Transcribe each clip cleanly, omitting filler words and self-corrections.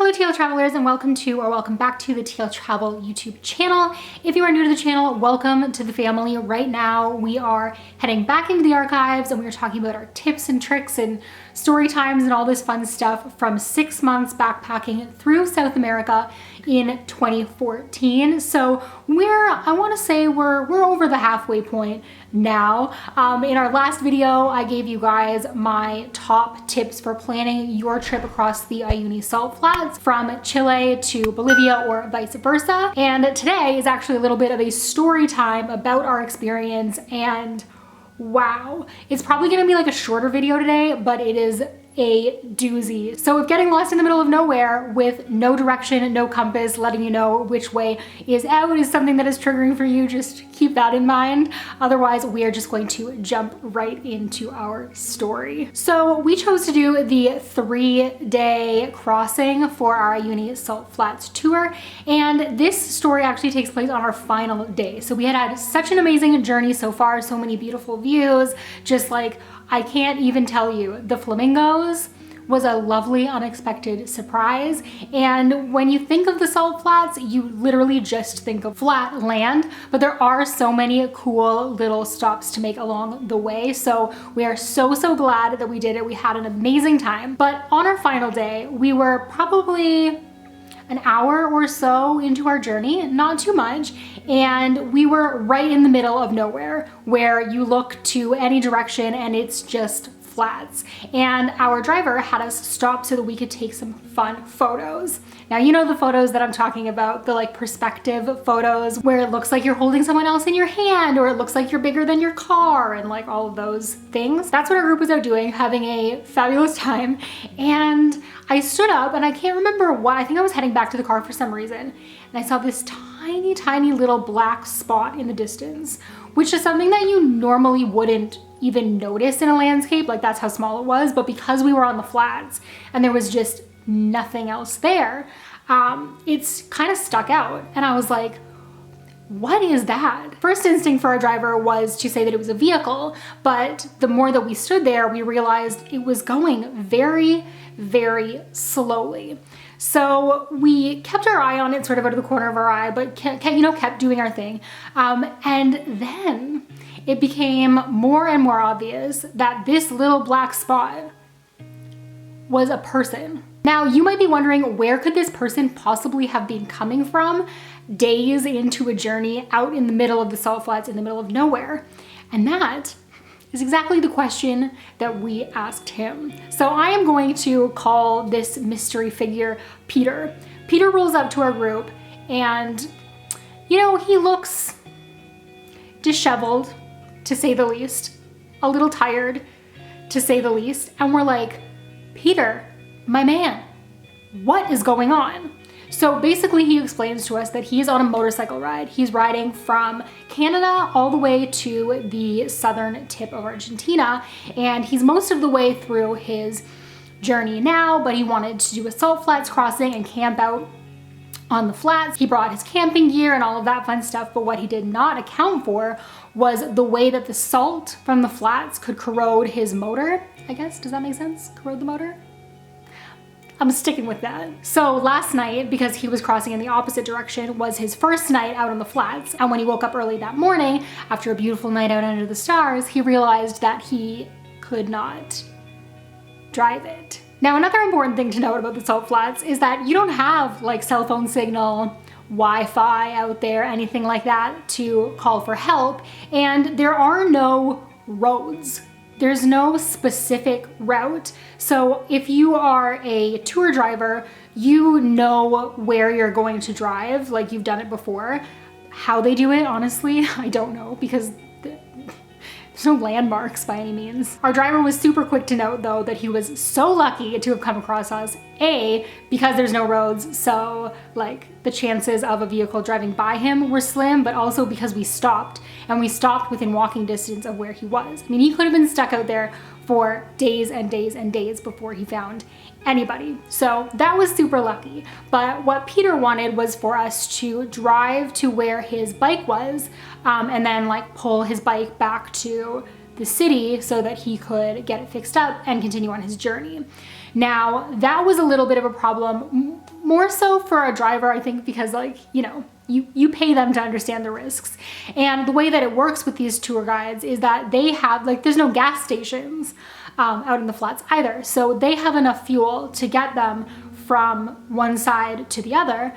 Hello TL Travelers, and welcome back to the TL Travel YouTube channel. If you are new to the channel, welcome to the family. Right now we are heading back into the archives and we are talking about our tips and tricks and story times and all this fun stuff from 6 months backpacking through South America in 2014. So I want to say we're over the halfway point now. In our last video, I gave you guys my top tips for planning your trip across the Uyuni salt flats from Chile to Bolivia or vice versa. And today is actually a little bit of a story time about our experience, and wow, it's probably gonna be like a shorter video today, but it is a doozy. So if getting lost in the middle of nowhere with no direction, no compass, letting you know which way is out is something that is triggering for you, just keep that in mind. Otherwise, we are just going to jump right into our story. So we chose to do the 3-day crossing for our Uyuni Salt Flats tour, and this story actually takes place on our final day. So we had such an amazing journey so far, so many beautiful views, just like, I can't even tell you. The flamingos was a lovely, unexpected surprise. And when you think of the salt flats, you literally just think of flat land, but there are so many cool little stops to make along the way. So we are so glad that we did it. We had an amazing time. But on our final day, we were probably an hour or so into our journey, not too much, and we were right in the middle of nowhere where you look to any direction and it's just flats. And our driver had us stop so that we could take some fun photos. Now, you know the photos that I'm talking about, the like perspective photos where it looks like you're holding someone else in your hand, or it looks like you're bigger than your car, and like all of those things. That's what our group was out doing, having a fabulous time. And I stood up and I can't remember what, I think I was heading back to the car for some reason. And I saw this tiny little black spot in the distance, which is something that you normally wouldn't even notice in a landscape. Like, that's how small it was. But because we were on the flats and there was just nothing else there, it's kind of stuck out. And I was like, what is that? First instinct for our driver was to say that it was a vehicle, but the more that we stood there, we realized it was going very slowly. So we kept our eye on it, sort of out of the corner of our eye, but kept doing our thing. And then it became more and more obvious that this little black spot was a person. Now, you might be wondering, where could this person possibly have been coming from days into a journey out in the middle of the salt flats, in the middle of nowhere? And that is exactly the question that we asked him. So I am going to call this mystery figure Peter. Peter rolls up to our group and, you know, he looks disheveled, to say the least, a little tired, to say the least. And we're like, Peter, my man, what is going on? So basically he explains to us that he's on a motorcycle ride. He's riding from Canada all the way to the southern tip of Argentina, and he's most of the way through his journey now, but he wanted to do a salt flats crossing and camp out on the flats. He brought his camping gear and all of that fun stuff, but what he did not account for was the way that the salt from the flats could corrode his motor, I guess. Does that make sense? Corrode the motor? I'm sticking with that. So last night, because he was crossing in the opposite direction, was his first night out on the flats. And when he woke up early that morning, after a beautiful night out under the stars, he realized that he could not drive it. Now, another important thing to note about the salt flats is that you don't have like cell phone signal, Wi-Fi out there, anything like that to call for help. And there are no roads. There's no specific route. So if you are a tour driver, you know where you're going to drive, like you've done it before. How they do it, honestly, I don't know, because there's no landmarks by any means. Our driver was super quick to note though that he was so lucky to have come across us, A, because there's no roads, so like the chances of a vehicle driving by him were slim, but also because we stopped, and we stopped within walking distance of where he was. I mean, he could have been stuck out there for days and days before he found anybody. So that was super lucky. But what Peter wanted was for us to drive to where his bike was, and then like pull his bike back to the city so that he could get it fixed up and continue on his journey. Now, that was a little bit of a problem more so for a driver, I think, because like, you know, you pay them to understand the risks. And the way that it works with these tour guides is that they have, like, there's no gas stations out in the flats either. So they have enough fuel to get them from one side to the other,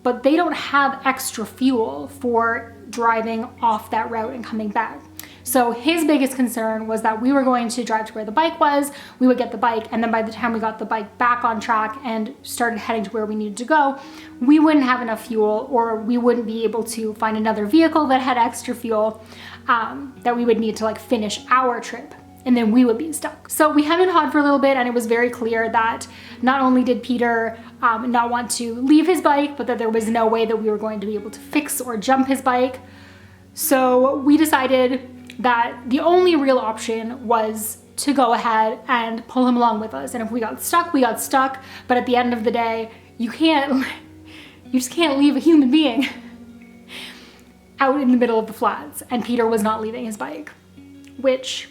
but they don't have extra fuel for driving off that route and coming back. So his biggest concern was that we were going to drive to where the bike was, we would get the bike, and then by the time we got the bike back on track and started heading to where we needed to go, we wouldn't have enough fuel, or we wouldn't be able to find another vehicle that had extra fuel that we would need to like finish our trip. And then we would be stuck. So we hemmed and hawed for a little bit, and it was very clear that not only did Peter not want to leave his bike, but that there was no way that we were going to be able to fix or jump his bike. So we decided that the only real option was to go ahead and pull him along with us. And if we got stuck, we got stuck. But at the end of the day, you just can't leave a human being out in the middle of the flats. And Peter was not leaving his bike, which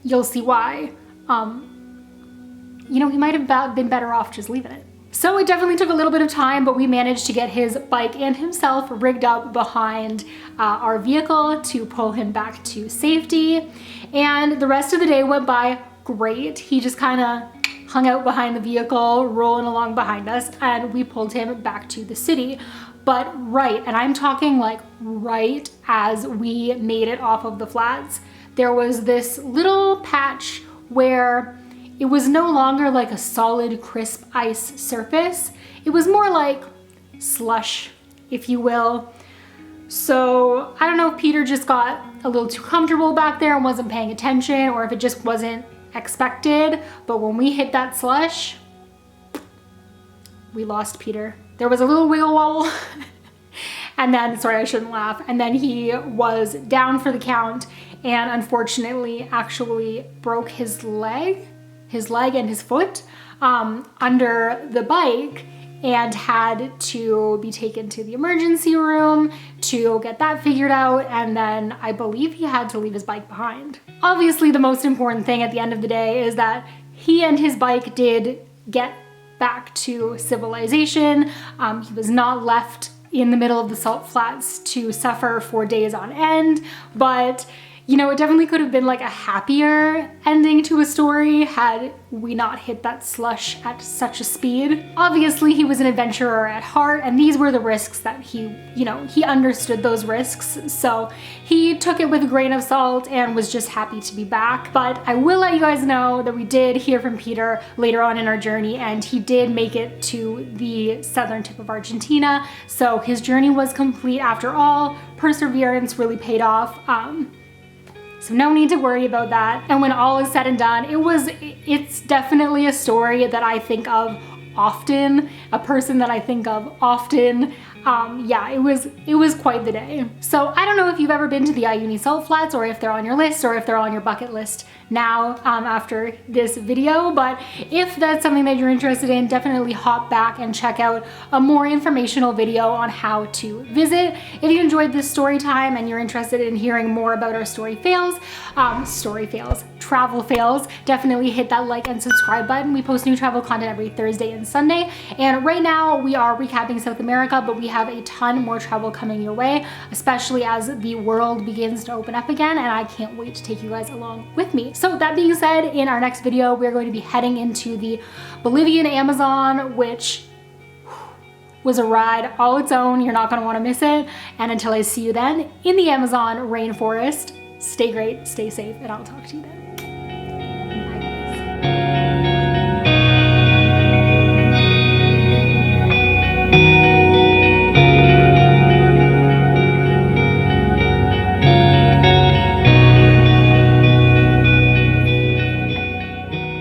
you'll see why. You know, he might have been better off just leaving it. So it definitely took a little bit of time, but we managed to get his bike and himself rigged up behind our vehicle to pull him back to safety. And the rest of the day went by great. He just kind of hung out behind the vehicle, rolling along behind us, and we pulled him back to the city. But and I'm talking like right as we made it off of the flats, there was this little patch where it was no longer like a solid, crisp ice surface. It was more like slush, if you will. So I don't know if Peter just got a little too comfortable back there and wasn't paying attention, or if it just wasn't expected. But when we hit that slush, we lost Peter. There was a little wiggle wobble. And then, sorry, I shouldn't laugh. And then he was down for the count, and unfortunately actually broke his leg and his foot under the bike, and had to be taken to the emergency room to get that figured out. And then I believe he had to leave his bike behind. Obviously, the most important thing at the end of the day is that he and his bike did get back to civilization. He was not left in the middle of the salt flats to suffer for days on end, but you know, it definitely could have been like a happier ending to a story had we not hit that slush at such a speed. Obviously, he was an adventurer at heart, and these were the risks that he understood those risks. So he took it with a grain of salt and was just happy to be back. But I will let you guys know that we did hear from Peter later on in our journey, and he did make it to the southern tip of Argentina. So his journey was complete after all. Perseverance really paid off. So no need to worry about that. And when all is said and done, it's definitely a story that I think of often, a person that I think of often. Yeah, it was quite the day. So I don't know if you've ever been to the Uyuni salt flats, or if they're on your list, or if they're on your bucket list now after this video, but if that's something that you're interested in, definitely hop back and check out a more informational video on how to visit. If you enjoyed this story time and you're interested in hearing more about our travel fails, definitely hit that like and subscribe button. We post new travel content every Thursday and Sunday, and right now we are recapping South America, but we have a ton more travel coming your way, especially as the world begins to open up again, and I can't wait to take you guys along with me. So that being said, in our next video, we're going to be heading into the Bolivian Amazon, which was a ride all its own. You're not going to want to miss it. And until I see you then in the Amazon rainforest, stay great, stay safe, and I'll talk to you then.